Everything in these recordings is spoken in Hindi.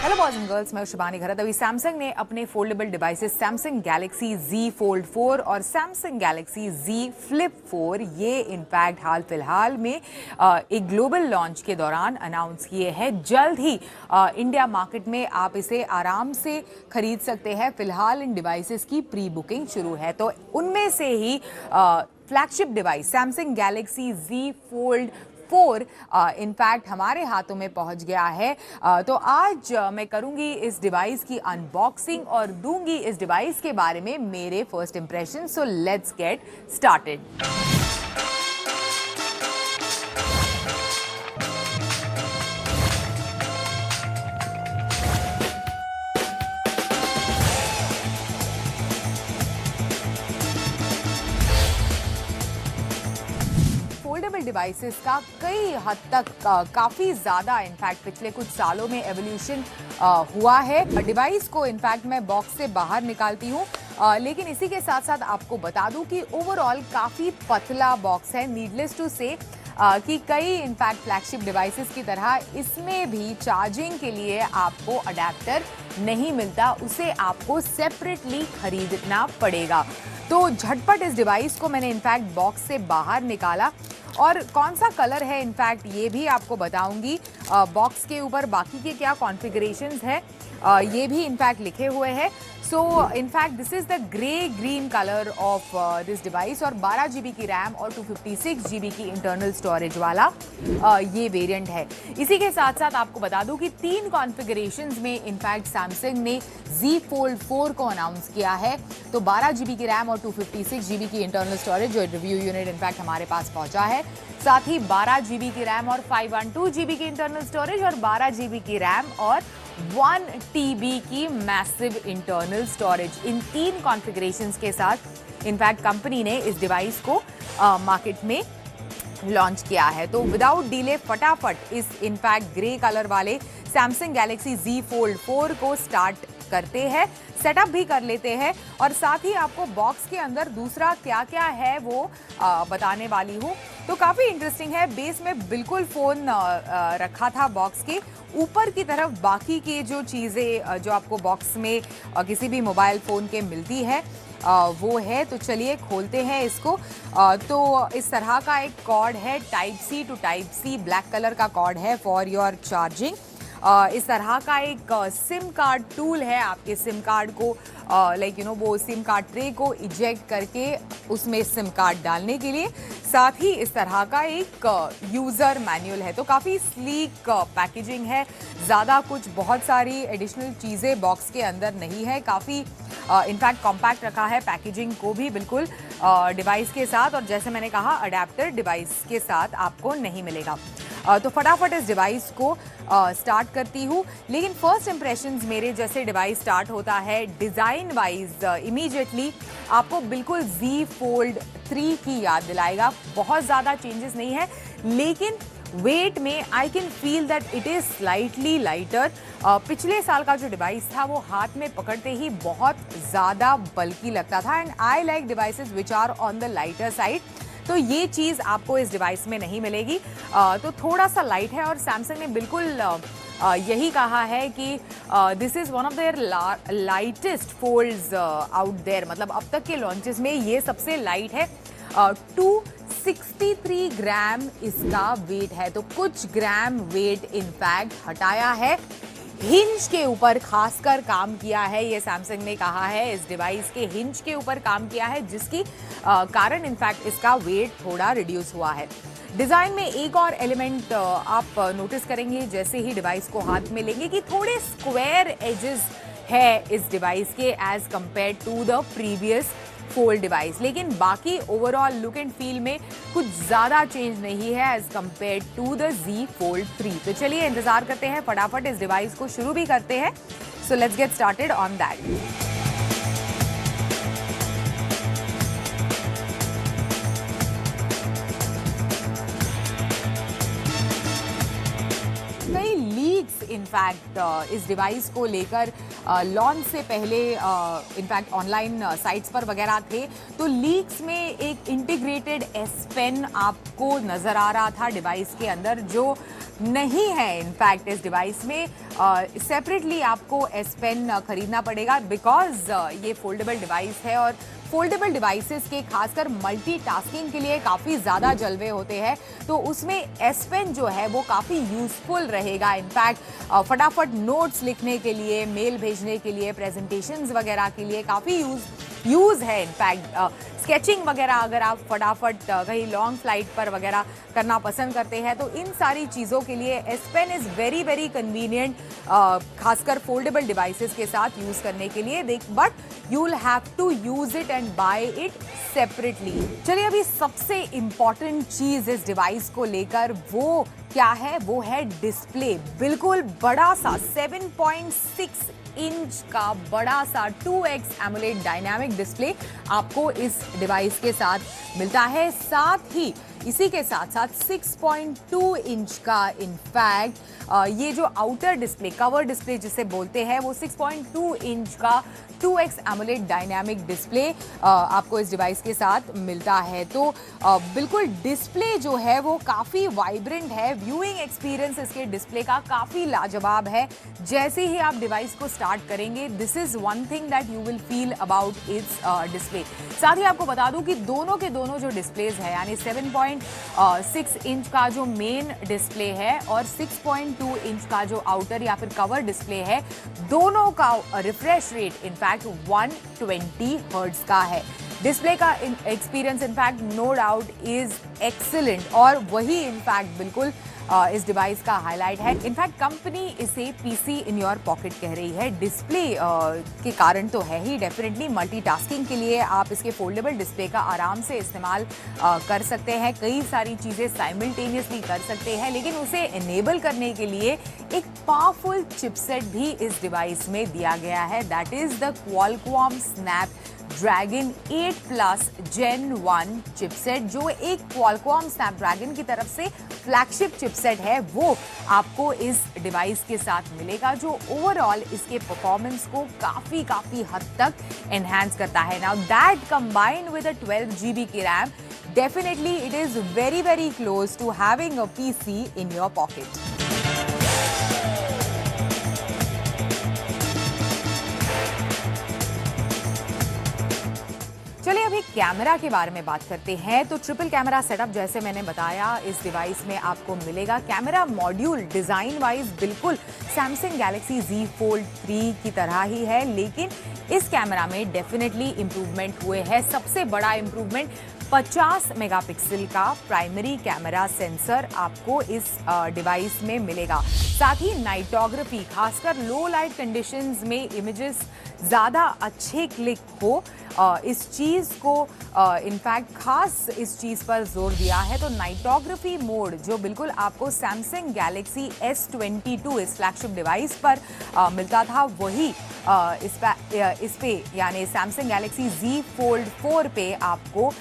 हेलो बॉयज एंड गर्ल्स, मैं शिवानी घरत। अभी सैमसंग ने अपने foldable devices Samsung Galaxy Z Fold 4 और सैमसंग गैलेक्सी Z Flip 4 ये इनफैक्ट हाल फिलहाल में एक ग्लोबल लॉन्च के दौरान अनाउंस किए हैं। जल्द ही इंडिया मार्केट में आप इसे आराम से खरीद सकते हैं। फिलहाल इन डिवाइसेस की प्री बुकिंग शुरू है, तो उनमें से ही flagship device Samsung Galaxy Z Fold 4 in fact हमारे हाथों में पहुंच गया है। तो आज मैं करूंगी इस डिवाइस की अनबॉक्सिंग और दूंगी इस डिवाइस के बारे में मेरे first impression. So let's get started. Foldable devices का कई हद तक काफ़ी ज़्यादा इनफैक्ट पिछले कुछ सालों में एवोल्यूशन हुआ है। डिवाइस को इनफैक्ट मैं बॉक्स से बाहर निकालती हूँ, लेकिन इसी के साथ साथ आपको बता दूं कि ओवरऑल काफ़ी पतला बॉक्स है। नीडलेस टू से कि कई इनफैक्ट फ्लैगशिप डिवाइसेस की तरह इसमें भी चार्जिंग के लिए आपको अडेप्टर नहीं मिलता, उसे आपको सेपरेटली खरीदना पड़ेगा। तो झटपट इस डिवाइस को मैंने इनफैक्ट बॉक्स से बाहर निकाला और कौन सा कलर है इनफैक्ट ये भी आपको बताऊंगी। बॉक्स के ऊपर बाकी के क्या कॉन्फ़िगरेशंस है ये भी इनफैक्ट लिखे हुए हैं। So in fact this is the grey green colour of this device और 12 GB की रैम और 256 GB की इंटरनल स्टोरेज वाला ये वेरिएंट है। इसी के साथ साथ आपको बता दूं कि 3 कॉन्फ़िगरेशंस में इनफैक्ट सैमसंग ने Z Fold 4 को अनाउंस किया है। तो 12 GB की रैम और 256 GB की इंटरनल स्टोरेज जो रिव्यू यूनिट इनफैक्ट हमारे पास पहुंचा है, साथ ही 12 GB की रैम और 512 GB की इंटरनल स्टोरेज और 12 GB की रैम और 1 TB की मैसिव इंटरनल स्टोरेज। इन 3 कॉन्फ़िगरेशंस के साथ इनफैक्ट कंपनी ने इस डिवाइस को मार्केट में लॉन्च किया है। तो विदाउट डिले फटाफट इस इनफैक्ट ग्रे कलर वाले सैमसंग गैलेक्सी Z Fold 4 को स्टार्ट करते हैं, सेटअप भी कर लेते हैं और साथ ही आपको बॉक्स के अंदर दूसरा क्या क्या है वो बताने वाली हूँ। तो काफ़ी इंटरेस्टिंग है। बेस में बिल्कुल फ़ोन रखा था बॉक्स के ऊपर की तरफ, बाकी के जो चीज़ें जो आपको बॉक्स में किसी भी मोबाइल फ़ोन के मिलती है वो है। तो चलिए खोलते हैं इसको। तो इस तरह का एक कॉर्ड है, type C to type C black colour का कॉर्ड है फॉर योर चार्जिंग। इस तरह का एक सिम कार्ड टूल है आपके सिम कार्ड को वो सिम कार्ड ट्रे को इजेक्ट करके उसमें सिम कार्ड डालने के लिए। साथ ही इस तरह का एक यूज़र मैनुअल है। तो काफ़ी स्लीक पैकेजिंग है, ज़्यादा कुछ बहुत सारी एडिशनल चीज़ें बॉक्स के अंदर नहीं है। काफ़ी इनफैक्ट कॉम्पैक्ट रखा है पैकेजिंग को भी बिल्कुल डिवाइस के साथ, और जैसे मैंने कहा अडेप्टर डिवाइस के साथ आपको नहीं मिलेगा। तो फटाफट इस डिवाइस को स्टार्ट करती हूँ। लेकिन फर्स्ट इंप्रेशंस मेरे जैसे डिवाइस स्टार्ट होता है डिज़ाइन वाइज इमीडिएटली आपको बिल्कुल Z Fold 3 की याद दिलाएगा। बहुत ज़्यादा चेंजेस नहीं है, लेकिन वेट में I can feel that it is slightly lighter. पिछले साल का जो डिवाइस था वो हाथ में पकड़ते ही बहुत ज़्यादा बल्की लगता था and I like devices which are on the lighter side. तो ये चीज़ आपको इस डिवाइस में नहीं मिलेगी। तो थोड़ा सा लाइट है और सैमसंग ने बिल्कुल यही कहा है कि this is one of their lightest folds out there. मतलब अब तक के लॉन्चेस में ये सबसे लाइट है। 263 ग्राम इसका वेट है, तो कुछ ग्राम वेट इनफैक्ट हटाया है। हिंज के ऊपर खासकर काम किया है, ये सैमसंग ने कहा है इस डिवाइस के हिंज के ऊपर काम किया है, जिसकी कारण इनफैक्ट इसका वेट थोड़ा रिड्यूस हुआ है। डिज़ाइन में एक और एलिमेंट आप नोटिस करेंगे जैसे ही डिवाइस को हाथ में लेंगे कि थोड़े स्क्वायर एजेस है इस डिवाइस के as compared to the previous fold device, लेकिन बाकी ओवरऑल लुक एंड फील में कुछ ज़्यादा चेंज नहीं है as compared to the Z Fold 3। तो चलिए इंतज़ार करते हैं, फटाफट इस डिवाइस को शुरू भी करते हैं। So let's get started on that. कई लीक्स इनफैक्ट इस डिवाइस को लेकर लॉन्च से पहले इनफैक्ट ऑनलाइन साइट्स पर वगैरह थे, तो लीक्स में एक इंटीग्रेटेड S Pen आपको नज़र आ रहा था डिवाइस के अंदर, जो नहीं है इनफैक्ट इस डिवाइस में। सेपरेटली आपको S Pen खरीदना पड़ेगा बिकॉज ये फोल्डेबल डिवाइस है और फोल्डेबल डिवाइसेस के खासकर मल्टीटास्किंग के लिए काफ़ी ज़्यादा जलवे होते हैं, तो उसमें S Pen जो है वो काफ़ी यूज़फुल रहेगा। इनफैक्ट फटाफट नोट्स लिखने के लिए, मेल भेजने के लिए, प्रेजेंटेशंस वगैरह के लिए काफ़ी यूज़ है। इनफैक्ट स्केचिंग वगैरह अगर आप फटाफट कहीं लॉन्ग फ्लाइट पर वगैरह करना पसंद करते हैं तो इन सारी चीज़ों के लिए S Pen is very very convenient, खासकर फोल्डेबल डिवाइसेस के साथ यूज़ करने के लिए। But you will have to use it and buy it separately. चलिए, अभी सबसे इम्पॉर्टेंट चीज़ इस डिवाइस को लेकर वो क्या है, वो है डिस्प्ले। बिल्कुल बड़ा सा 7.6 इंच का बड़ा सा 2x एमोलेड डायनामिक डिस्प्ले आपको इस डिवाइस के साथ मिलता है। साथ ही इसी के साथ साथ 6.2 इंच का इनफैक्ट ये जो आउटर डिस्प्ले, कवर डिस्प्ले जिसे बोलते हैं, वो 6.2 इंच का 2x एमोलेड डायनामिक डिस्प्ले आपको इस डिवाइस के साथ मिलता है। तो बिल्कुल डिस्प्ले जो है वो काफ़ी वाइब्रेंट है। व्यूइंग एक्सपीरियंस इसके डिस्प्ले का काफ़ी लाजवाब है। जैसे ही आप डिवाइस को स्टार्ट करेंगे, this is one thing that you will feel about it's display. साथ ही आपको बता दूं कि दोनों के दोनों जो डिस्प्लेज है, यानी 7.6 इंच का जो मेन डिस्प्ले है और 6.2 इंच का जो आउटर या फिर कवर डिस्प्ले है, दोनों का रिफ्रेश रेट इनफैक्ट 120 हर्ट्ज का है। डिस्प्ले का experience in fact no doubt is excellent और वही इनफैक्ट बिल्कुल इस डिवाइस का हाईलाइट है। इनफैक्ट कंपनी इसे पीसी इन योर पॉकेट कह रही है। डिस्प्ले के कारण तो है ही, डेफिनेटली मल्टीटास्किंग के लिए आप इसके फोल्डेबल डिस्प्ले का आराम से इस्तेमाल कर सकते हैं, कई सारी चीज़ें साइमल्टेनियसली कर सकते हैं, लेकिन उसे इनेबल करने के लिए एक पावरफुल चिपसेट भी इस डिवाइस में दिया गया है। That is the Qualcomm Snapdragon 8 plus Gen 1 chipset, जो एक क्वालकॉम स्नैपड्रैगन की तरफ से फ्लैगशिप चिपसेट है, वो आपको इस डिवाइस के साथ मिलेगा, जो ओवरऑल इसके परफॉर्मेंस को काफ़ी हद तक एनहांस करता है। Now that combined with a 12 GB की RAM, definitely it is very very close to having a PC in your pocket. चलिए, अभी कैमरा के बारे में बात करते हैं। तो ट्रिपल कैमरा सेटअप जैसे मैंने बताया इस डिवाइस में आपको मिलेगा। कैमरा मॉड्यूल डिज़ाइन वाइज बिल्कुल सैमसंग गैलेक्सी Z Fold 3 की तरह ही है, लेकिन इस कैमरा में डेफिनेटली इम्प्रूवमेंट हुए हैं। सबसे बड़ा इम्प्रूवमेंट 50 मेगापिक्सल का प्राइमरी कैमरा सेंसर आपको इस डिवाइस में मिलेगा। साथ ही नाइटोग्राफी, खासकर लो लाइट कंडीशंस में इमेजेस ज़्यादा अच्छे क्लिक हो, इस चीज़ को इनफैक्ट खास इस चीज़ पर जोर दिया है। तो नाइटोग्राफी मोड जो बिल्कुल आपको सैमसंग गैलेक्सी S22 इस फ्लैगशिप डिवाइस पर मिलता था, वही इस पे यानी सैमसंग गैलेक्सी Z Fold 4 पे आपको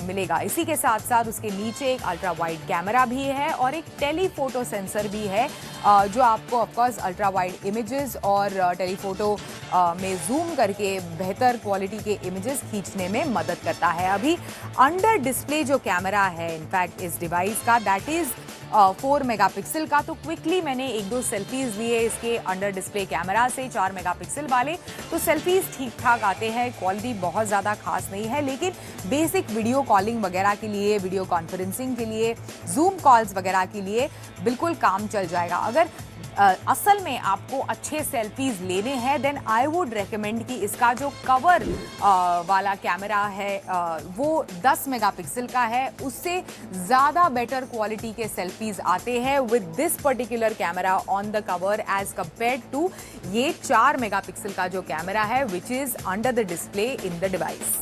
मिलेगा। इसी के साथ साथ उसके नीचे एक अल्ट्रा वाइड कैमरा भी है और एक टेलीफोटो सेंसर भी है, जो आपको ऑफकोर्स अल्ट्रा वाइड इमेजेस और टेलीफोटो में जूम करके बेहतर क्वालिटी के इमेजेस खींचने में मदद करता है। अभी अंडर डिस्प्ले जो कैमरा है इनफैक्ट इस डिवाइस का, दैट इज़ 4 मेगापिक्सल का। तो क्विकली मैंने 1-2 सेल्फीज लिए इसके अंडर डिस्प्ले कैमरा से, 4 मेगापिक्सल वाले। तो सेल्फीज ठीक ठाक आते हैं, क्वालिटी बहुत ज़्यादा खास नहीं है, लेकिन बेसिक वीडियो कॉलिंग वगैरह के लिए, वीडियो कॉन्फ्रेंसिंग के लिए, जूम कॉल्स वगैरह के लिए बिल्कुल काम चल जाएगा। अगर असल में आपको अच्छे सेल्फीज लेने हैं, देन आई वुड रेकमेंड कि इसका जो कवर वाला कैमरा है वो 10 मेगापिक्सल का है, उससे ज़्यादा बेटर क्वालिटी के सेल्फीज आते हैं with this particular camera on the cover as compared to ये 4 मेगापिक्सल का जो कैमरा है which is under the display in the device.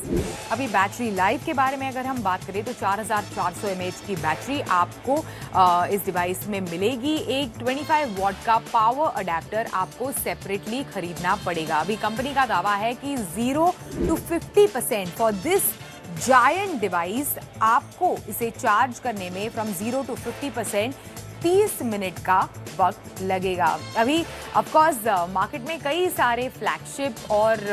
अभी बैटरी लाइफ के बारे में अगर हम बात करें तो 4400 mAh की बैटरी आपको इस डिवाइस में मिलेगी। एक 25 वॉट का पावर अडेप्टर आपको सेपरेटली खरीदना पड़ेगा। अभी कंपनी का दावा है कि 0 to 50% for this giant device आपको इसे चार्ज करने में फ्रॉम 0 to 50% 30 मिनट का वक्त लगेगा। अभी ऑफकोर्स मार्केट में कई सारे फ्लैगशिप और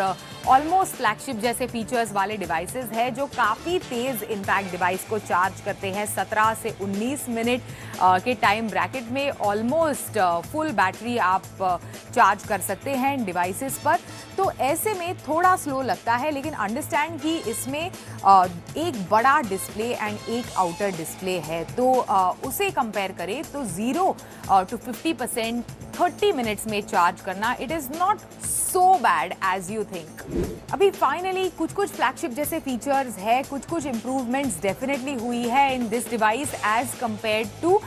ऑलमोस्ट फ्लैगशिप जैसे फीचर्स वाले डिवाइसेस है जो काफ़ी तेज़ इनफैक्ट डिवाइस को चार्ज करते हैं। 17 से 19 मिनट के टाइम ब्रैकेट में ऑलमोस्ट फुल बैटरी आप चार्ज कर सकते हैं इन डिवाइसेस पर। तो ऐसे में थोड़ा स्लो लगता है, लेकिन अंडरस्टैंड कि इसमें एक बड़ा डिस्प्ले एंड एक आउटर डिस्प्ले है, तो उसे कंपेयर करें तो 0 to 50% 30 मिनट्स में चार्ज करना it is not so bad as you think. अभी फाइनली कुछ फ्लैगशिप जैसे फीचर्स है, कुछ इंप्रूवमेंट्स डेफिनेटली हुई है in this device as compared to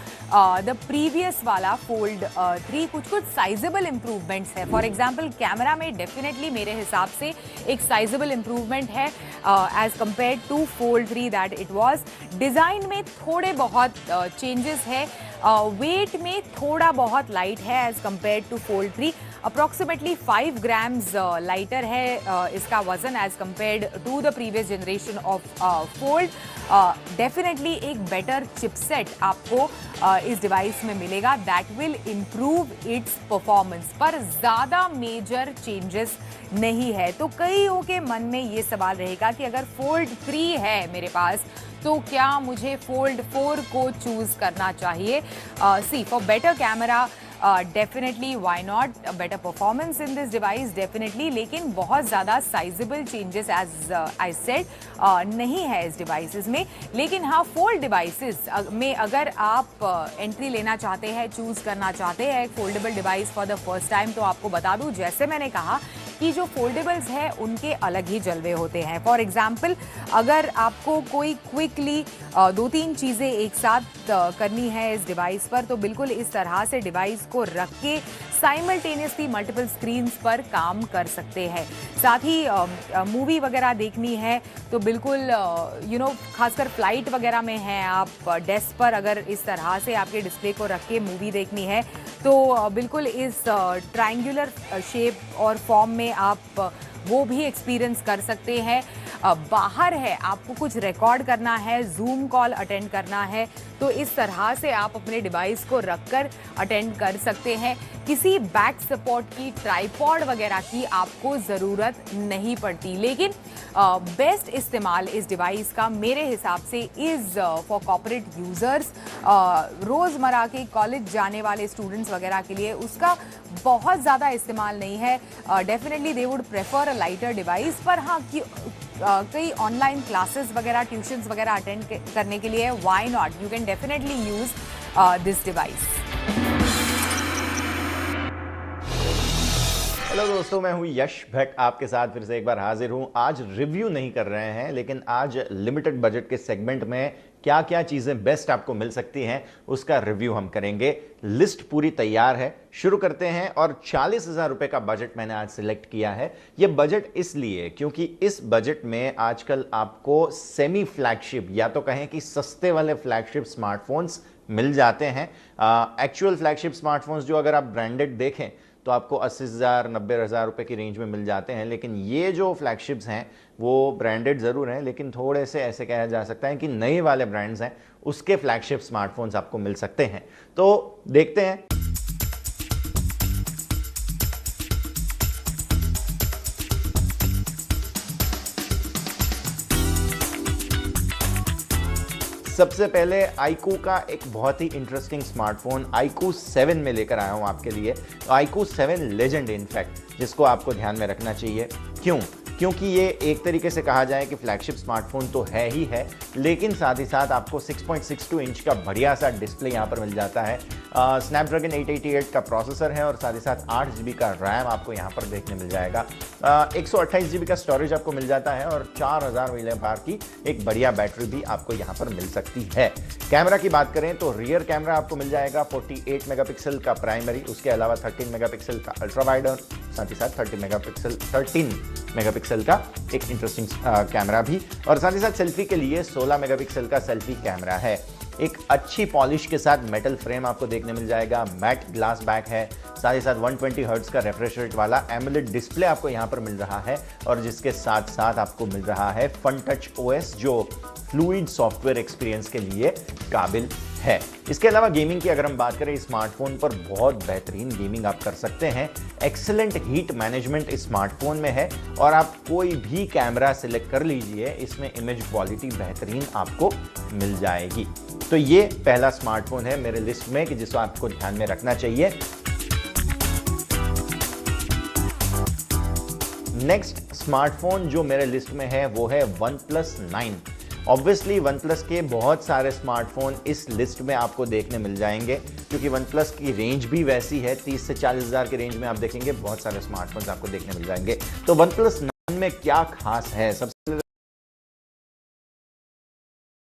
the previous वाला फोल्ड 3। कुछ साइजेबल इंप्रूवमेंट्स है। फॉर एग्जांपल कैमरा में डेफिनेटली मेरे हिसाब से एक साइजेबल इंप्रूवमेंट है as compared to fold 3 that it was. Design में थोड़े बहुत चेंजेस है। वेट में थोड़ा बहुत लाइट है as compared to fold 3। Approximately 5 grams lighter है इसका वजन as compared to the previous generation of fold. Definitely एक बेटर चिपसेट आपको इस डिवाइस में मिलेगा that will improve its performance, पर ज़्यादा मेजर चेंजेस नहीं है। तो कईयों के मन में ये सवाल रहेगा कि अगर फोल्ड 3 है मेरे पास तो क्या मुझे फोल्ड 4 को चूज़ करना चाहिए? See for better camera definitely why not, better performance in this device definitely, लेकिन बहुत ज़्यादा sizable changes as I said नहीं है इस डिवाइसेस में। लेकिन हाँ, फोल्ड डिवाइसेस में अगर आप एंट्री लेना चाहते हैं, चूज़ करना चाहते हैं एक foldable device for the first time, तो आपको बता दूँ जैसे मैंने कहा कि जो फोल्डेबल्स हैं उनके अलग ही जलवे होते हैं। फॉर एग्जाम्पल अगर आपको कोई क्विकली 2-3 चीज़ें एक साथ करनी है इस डिवाइस पर, तो बिल्कुल इस तरह से डिवाइस को रख के साइमल्टेनियसली मल्टीपल स्क्रीन्स पर काम कर सकते हैं। साथ ही मूवी वगैरह देखनी है तो बिल्कुल खासकर फ्लाइट वगैरह में हैं आप, डेस्क पर अगर इस तरह से आपके डिस्प्ले को रख के मूवी देखनी है तो बिल्कुल इस ट्रायंगुलर शेप और फॉर्म में आप वो भी एक्सपीरियंस कर सकते हैं। बाहर है, आपको कुछ रिकॉर्ड करना है, जूम कॉल अटेंड करना है, तो इस तरह से आप अपने डिवाइस को रखकर अटेंड कर सकते हैं। किसी बैक सपोर्ट की, ट्राइपॉड वगैरह की आपको ज़रूरत नहीं पड़ती। लेकिन बेस्ट इस्तेमाल इस डिवाइस का मेरे हिसाब से इज़ फॉर कॉर्पोरेट यूज़र्स। रोज़मर्रा के कॉलेज जाने वाले स्टूडेंट्स वगैरह के लिए उसका बहुत ज़्यादा इस्तेमाल नहीं है। Definitely they would prefer a lighter device, पर हाँ कई ऑनलाइन क्लासेस वगैरह, ट्यूशन्स वगैरह अटेंड करने के लिए why not, you can definitely use this device. Hello दोस्तों, मैं हूं यश भट्ट, आपके साथ फिर से एक बार हाजिर हूं। आज रिव्यू नहीं कर रहे हैं, लेकिन आज लिमिटेड बजट के सेगमेंट में क्या क्या चीज़ें बेस्ट आपको मिल सकती हैं उसका रिव्यू हम करेंगे। लिस्ट पूरी तैयार है, शुरू करते हैं। और 40,000 रुपये का बजट मैंने आज सिलेक्ट किया है। ये बजट इसलिए क्योंकि इस बजट में आजकल आपको सेमी फ्लैगशिप या तो कहें कि सस्ते वाले फ्लैगशिप स्मार्टफोन्स मिल जाते हैं। एक्चुअल फ्लैगशिप स्मार्टफोन्स जो अगर आप ब्रांडेड देखें तो आपको 80,000 90,000 रुपये की रेंज में मिल जाते हैं। लेकिन ये जो फ्लैगशिप्स हैं वो ब्रांडेड ज़रूर हैं, लेकिन थोड़े से ऐसे कहा जा सकता है कि नए वाले ब्रांड्स हैं उसके फ्लैगशिप स्मार्टफोन्स आपको मिल सकते हैं। तो देखते हैं। सबसे पहले iQOO का एक बहुत ही इंटरेस्टिंग स्मार्टफोन iQOO 7 में लेकर आया हूं आपके लिए। iQOO 7 लेजेंड इनफैक्ट, जिसको आपको ध्यान में रखना चाहिए। क्योंकि ये एक तरीके से कहा जाए कि फ्लैगशिप स्मार्टफोन तो है ही है, लेकिन साथ ही साथ आपको 6.62 इंच का बढ़िया सा डिस्प्ले यहाँ पर मिल जाता है। स्नैपड्रैगन 888 का प्रोसेसर है और साथ ही साथ 8 GB का रैम आपको यहाँ पर देखने मिल जाएगा। 128 GB का स्टोरेज आपको मिल जाता है और 4000 mAh की एक बढ़िया बैटरी भी आपको यहाँ पर मिल सकती है। कैमरा की बात करें तो रियर कैमरा आपको मिल जाएगा 48 मेगापिक्सल का प्राइमरी, उसके अलावा 13 मेगापिक्सल का अल्ट्रा वाइड और साथ ही साथ 13 मेगापिक्सल का एक इंटरेस्टिंग कैमरा भी, और साथ ही साथ सेल्फी के लिए 16 मेगापिक्सल का सेल्फी कैमरा है। एक अच्छी पॉलिश के साथ मेटल फ्रेम आपको देखने मिल जाएगा। मैट ग्लास बैक है, साथ ही साथ 120 हर्ट्ज का रिफ्रेश रेट वाला एमोलेड डिस्प्ले आपको यहाँ पर मिल रहा है और जिसके साथ साथ आपको मिल रहा है फन टच ओएस जो फ्लूइड सॉफ्टवेयर एक्सपीरियंस के लिए काबिल है। इसके अलावा गेमिंग की अगर हम बात करें, स्मार्टफोन पर बहुत बेहतरीन गेमिंग आप कर सकते हैं। एक्सीलेंट हीट मैनेजमेंट इस स्मार्टफोन में है और आप कोई भी कैमरा सिलेक्ट कर लीजिए, इसमें इमेज क्वालिटी बेहतरीन आपको मिल जाएगी। तो ये पहला स्मार्टफोन है मेरे लिस्ट में कि जिसको आपको ध्यान में रखना चाहिए। नेक्स्ट स्मार्टफोन जो मेरे लिस्ट में है वो है OnePlus 9। ऑब्वियसली OnePlus के बहुत सारे स्मार्टफोन इस लिस्ट में आपको देखने मिल जाएंगे क्योंकि OnePlus की रेंज भी वैसी है। 30 से 40 हज़ार की रेंज में आप देखेंगे बहुत सारे स्मार्टफोन्स आपको देखने मिल जाएंगे। तो OnePlus 9 में क्या खास है? सबसे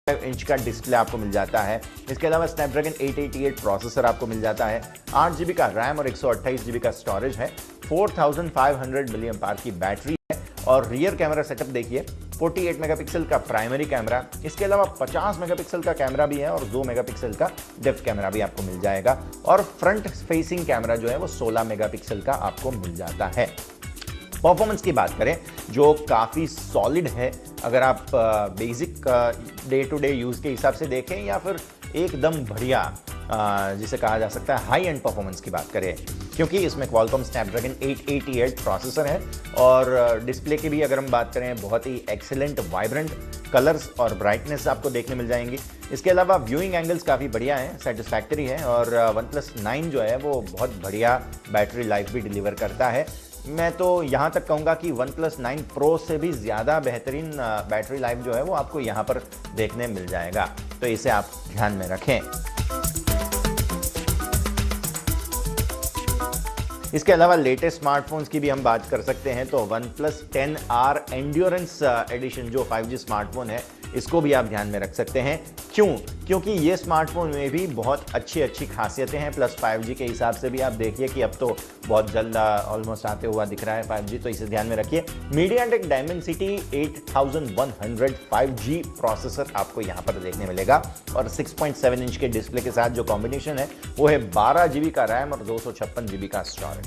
5 इंच का डिस्प्ले आपको मिल जाता है। इसके अलावा स्नैपड्रैगन 888 प्रोसेसर आपको मिल जाता है। 8 GB का रैम और 128 GB का स्टोरेज है। 4500 मिलियन पावर की बैटरी है और रियर कैमरा सेटअप देखिए, 48 मेगापिक्सल का प्राइमरी कैमरा, इसके अलावा 50 मेगापिक्सल का कैमरा भी है और 2 मेगापिक्सल का डेप्थ कैमरा भी आपको मिल जाएगा और फ्रंट फेसिंग कैमरा जो है वो 16 मेगापिक्सल का आपको मिल जाता है। परफॉर्मेंस की बात करें जो काफ़ी सॉलिड है, अगर आप basic day to day use के हिसाब से देखें या फिर एकदम बढ़िया जिसे कहा जा सकता है हाई एंड परफॉर्मेंस की बात करें, क्योंकि इसमें क्वालकॉम स्नैपड्रैगन 888 प्रोसेसर है और डिस्प्ले की भी अगर हम बात करें बहुत ही एक्सीलेंट वाइब्रेंट कलर्स और ब्राइटनेस आपको देखने मिल जाएंगी। इसके अलावा व्यूइंग एंगल्स काफ़ी बढ़िया हैं, सेटिस्फैक्टरी है और OnePlus 9 जो है वो बहुत बढ़िया बैटरी लाइफ भी डिलीवर करता है। मैं तो यहाँ तक कहूँगा कि OnePlus 9 Pro से भी ज़्यादा बेहतरीन बैटरी लाइफ जो है वो आपको यहाँ पर देखने मिल जाएगा, तो इसे आप ध्यान में रखें। इसके अलावा लेटेस्ट स्मार्टफोन्स की भी हम बात कर सकते हैं तो OnePlus 10R एंड्योरेंस एडिशन जो 5G स्मार्टफोन है, इसको भी आप ध्यान में रख सकते हैं। क्यों? क्योंकि ये स्मार्टफोन में भी बहुत अच्छी खासियतें हैं, प्लस 5G के हिसाब से भी आप देखिए कि अब तो बहुत जल्द ऑलमोस्ट आते हुआ दिख रहा है 5G, तो इसे ध्यान में रखिए। मीडियाटेक डायमेंसिटी 8100 5G प्रोसेसर आपको यहाँ पर देखने मिलेगा और 6.7 इंच के डिस्प्ले के साथ जो कॉम्बिनेशन है वो है 12 GB का रैम और 256 GB का स्टोरेज।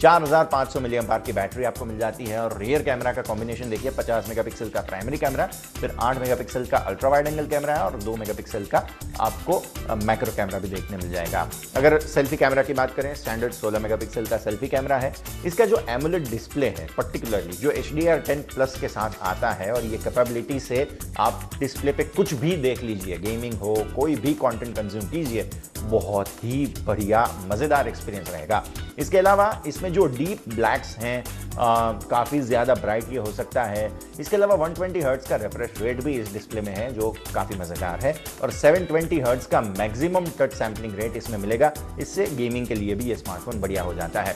4500 मिलियन पावर की बैटरी आपको मिल जाती है और रियर कैमरा का कॉम्बिनेशन देखिए, 50 मेगापिक्सल का प्राइमरी कैमरा, फिर 8 मेगापिक्सल का अल्ट्रा वाइड एंगल कैमरा है और 2 मेगापिक्सल का आपको मैक्रो कैमरा भी देखने मिल जाएगा। अगर सेल्फी कैमरा की बात करें, स्टैंडर्ड 16 मेगापिक्सल का सेल्फी कैमरा है। इसका जो एमोलेड डिस्प्ले है पर्टिकुलरली जो HDR10+ के साथ आता है और ये कैपेबिलिटी से आप डिस्प्ले पे कुछ भी देख लीजिए, गेमिंग हो, कोई भी कंटेंट कंज्यूम कीजिए, बहुत ही बढ़िया मज़ेदार एक्सपीरियंस रहेगा। इसके अलावा इसमें जो डीप ब्लैक्स हैं काफ़ी ज़्यादा ब्राइट ये हो सकता है। इसके अलावा 120 हर्ट्ज का रिफ्रेश रेट भी इस डिस्प्ले में है जो काफ़ी मज़ेदार है और 720 हर्ट्ज का मैक्सिमम टच सैम्पलिंग रेट इसमें मिलेगा। इससे गेमिंग के लिए भी ये स्मार्टफोन बढ़िया हो जाता है।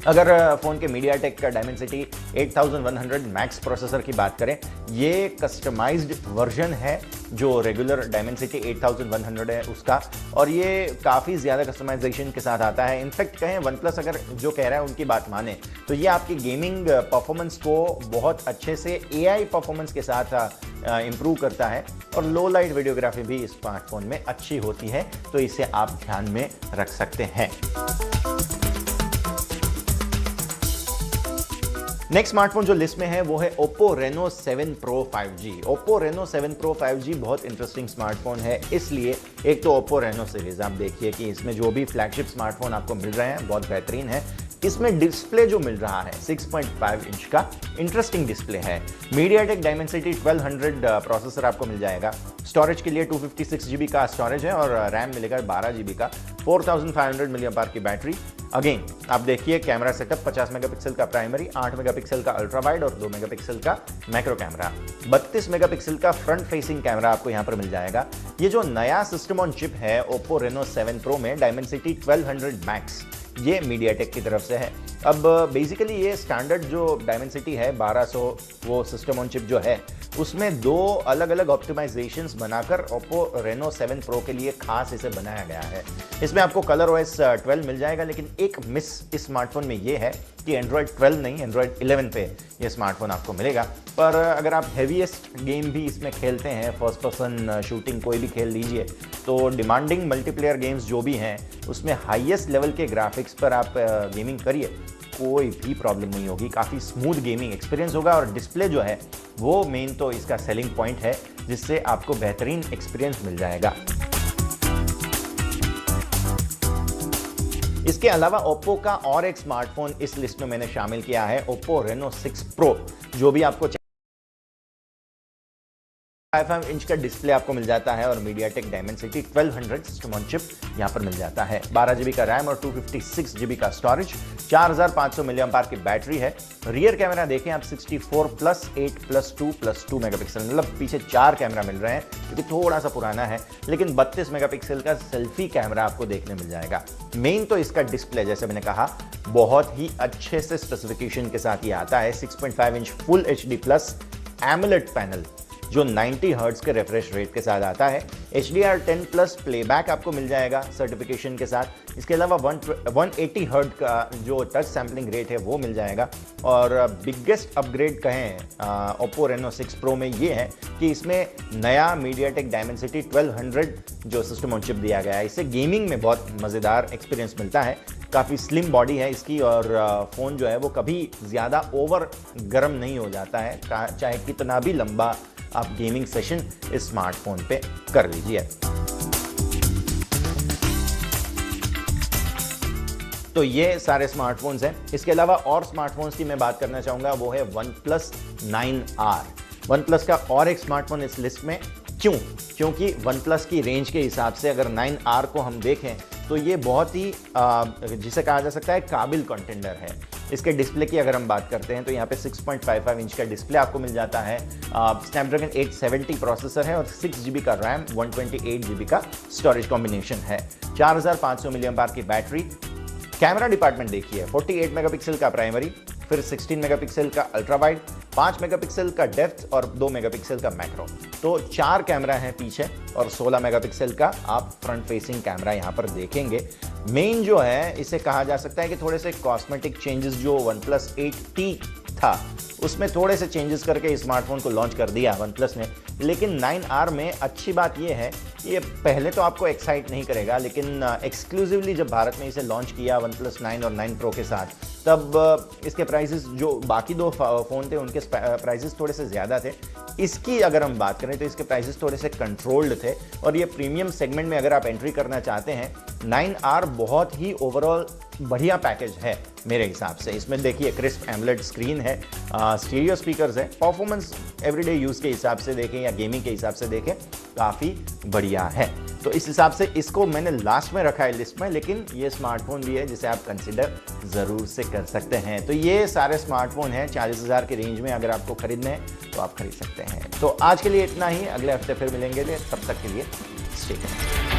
अगर फ़ोन के मीडियाटेक का डायमेंसिटी 8100 मैक्स प्रोसेसर की बात करें, ये कस्टमाइज्ड वर्जन है जो रेगुलर डायमेंसिटी 8100 है उसका, और ये काफ़ी ज़्यादा कस्टमाइजेशन के साथ आता है। इनफैक्ट कहें OnePlus अगर जो कह रहा है उनकी बात माने तो ये आपकी गेमिंग परफॉर्मेंस को बहुत अच्छे से AI परफॉर्मेंस के साथ इम्प्रूव करता है और लो लाइट वीडियोग्राफी भी इस स्मार्टफोन में अच्छी होती है, तो इसे आप ध्यान में रख सकते हैं। नेक्स्ट स्मार्टफोन जो लिस्ट में है वो है Oppo Reno 7 Pro 5G। Oppo Reno 7 Pro 5G बहुत इंटरेस्टिंग स्मार्टफोन है, इसलिए एक तो Oppo Reno सीरीज आप देखिए कि इसमें जो भी फ्लैगशिप स्मार्टफोन आपको मिल रहे हैं बहुत बेहतरीन है। इसमें डिस्प्ले जो मिल रहा है 6.5 इंच का इंटरेस्टिंग डिस्प्ले है। मीडियाटेक डायमेंसिटी 1200 प्रोसेसर आपको मिल जाएगा। स्टोरेज के लिए 256 GB का स्टोरेज है और रैम मिलेगा 12 GB का। 4500 मिलियन पावर की बैटरी। अगेन आप देखिए कैमरा सेटअप 50 मेगापिक्सल का प्राइमरी, 8 मेगापिक्सल का अल्ट्रा वाइड और 2 मेगापिक्सल का मैक्रो कैमरा। 32 मेगापिक्सल का फ्रंट फेसिंग कैमरा आपको यहां पर मिल जाएगा। ये जो नया सिस्टम ऑन चिप है Oppo Reno 7 Pro में डायमेंसिटी 1200 मैक्स, ये मीडियाटेक की तरफ से है। अब बेसिकली ये स्टैंडर्ड जो डायमेंसिटी है 1200 वो सिस्टम ऑन चिप जो है उसमें 2 अलग अलग ऑप्टिमाइजेशंस बनाकर Oppo Reno 7 Pro के लिए खास इसे बनाया गया है। इसमें आपको ColorOS 12 मिल जाएगा, लेकिन एक मिस इस स्मार्टफोन में ये है कि Android 12 नहीं, Android 11 पे ये स्मार्टफोन आपको मिलेगा। पर अगर आप हैवीएस्ट गेम भी इसमें खेलते हैं, फर्स्ट पर्सन शूटिंग कोई भी खेल लीजिए, तो डिमांडिंग मल्टीप्लेयर गेम्स जो भी हैं उसमें हाईएस्ट लेवल के ग्राफिक्स पर आप गेमिंग करिए, कोई भी प्रॉब्लम नहीं होगी। काफ़ी स्मूथ गेमिंग एक्सपीरियंस होगा और डिस्प्ले जो है वो मेन तो इसका सेलिंग पॉइंट है, जिससे आपको बेहतरीन एक्सपीरियंस मिल जाएगा। इसके अलावा Oppo का और एक स्मार्टफोन इस लिस्ट में मैंने शामिल किया है, Oppo Reno 6 Pro, जो भी आपको 5 इंच का डिस्प्ले आपको मिल जाता है और MediaTek Dimensity 1200 system on chip यहां पर मिल जाता है। 12 GB का रैम और 256 GB का स्टोरेज, 4500 mAh की बैटरी है। रियर कैमरा देखें आप 64+8+2+2 मेगापिक्सल, मतलब पीछे 4 कैमरा मिल रहे हैं, क्योंकि थोड़ा सा पुराना है, लेकिन 32 मेगापिक्सल का सेल्फी कैमरा आपको देखने मिल जाएगा। मेन तो इसका डिस्प्ले, जैसे मैंने कहा, बहुत ही अच्छे से स्पेसिफिकेशन के साथ ये आता है। 6.5 inch full HD plus AMOLED panel जो 90 हर्ट्ज के रिफ्रेश रेट के साथ आता है। HDR10 प्लस प्लेबैक आपको मिल जाएगा सर्टिफिकेशन के साथ। इसके अलावा 180 हर्ट्ज का जो टच सैम्पलिंग रेट है वो मिल जाएगा। और बिगेस्ट अपग्रेड कहें Oppo Reno 6 Pro में ये है कि इसमें नया MediaTek Dimensity 1200 जो सिस्टम ऑन चिप दिया गया है। इससे गेमिंग में बहुत मज़ेदार एक्सपीरियंस मिलता है। काफ़ी स्लिम बॉडी है इसकी और फ़ोन जो है वो कभी ज़्यादा ओवर गर्म नहीं हो जाता है, चाहे कितना भी लंबा आप गेमिंग सेशन इस स्मार्टफोन पे कर लीजिए। तो ये सारे स्मार्टफोन्स हैं। इसके अलावा और स्मार्टफोन्स की मैं बात करना चाहूंगा, वो है OnePlus 9R। OnePlus का और एक स्मार्टफोन इस लिस्ट में, क्योंकि OnePlus की रेंज के हिसाब से अगर 9R को हम देखें तो ये बहुत ही जिसे कहा जा सकता है काबिल कंटेंडर है। इसके डिस्प्ले की अगर हम बात करते हैं तो यहाँ पे 6.55 इंच का डिस्प्ले आपको मिल जाता है। स्नैपड्रैगन 870 प्रोसेसर है और 6 GB का रैम, 128 GB का स्टोरेज कॉम्बिनेशन है। 4500 mAh की बैटरी। कैमरा डिपार्टमेंट देखिए, 48 मेगापिक्सल का प्राइमरी, फिर 16 मेगापिक्सल का अल्ट्रा वाइड, 5 मेगापिक्सल का डेप्थ और 2 मेगापिक्सल का मैक्रो। तो 4 कैमरा हैं पीछे और 16 मेगापिक्सल का आप फ्रंट फेसिंग कैमरा यहाँ पर देखेंगे। मेन जो है इसे कहा जा सकता है कि थोड़े से कॉस्मेटिक चेंजेस जो OnePlus 8T था उसमें थोड़े से चेंजेस करके इस स्मार्टफोन को लॉन्च कर दिया OnePlus ने। लेकिन 9R में अच्छी बात यह है कि ये पहले तो आपको एक्साइट नहीं करेगा, लेकिन एक्सक्लूसिवली जब भारत में इसे लॉन्च किया OnePlus 9 और 9 Pro के साथ, तब इसके प्राइसेस जो बाकी 2 फ़ोन थे उनके प्राइसेस थोड़े से ज़्यादा थे। इसकी अगर हम बात करें तो इसके प्राइसेस थोड़े से कंट्रोल्ड थे और ये प्रीमियम सेगमेंट में अगर आप एंट्री करना चाहते हैं, 9R बहुत ही ओवरऑल बढ़िया पैकेज है मेरे हिसाब से। इसमें देखिए क्रिस्प एमोलेड स्क्रीन है, स्टीरियो स्पीकर्स है, परफॉर्मेंस एवरीडे यूज़ के हिसाब से देखें या गेमिंग के हिसाब से देखें काफ़ी बढ़िया है। तो इस हिसाब से इसको मैंने लास्ट में रखा है लिस्ट में, लेकिन ये स्मार्टफोन भी है जिसे आप कंसिडर ज़रूर से कर सकते हैं। तो ये सारे स्मार्टफोन हैं 40,000 के रेंज में, अगर आपको खरीदने हैं तो आप खरीद सकते हैं। तो आज के लिए इतना ही, अगले हफ्ते फिर मिलेंगे, तब तक के लिए स्टे करें।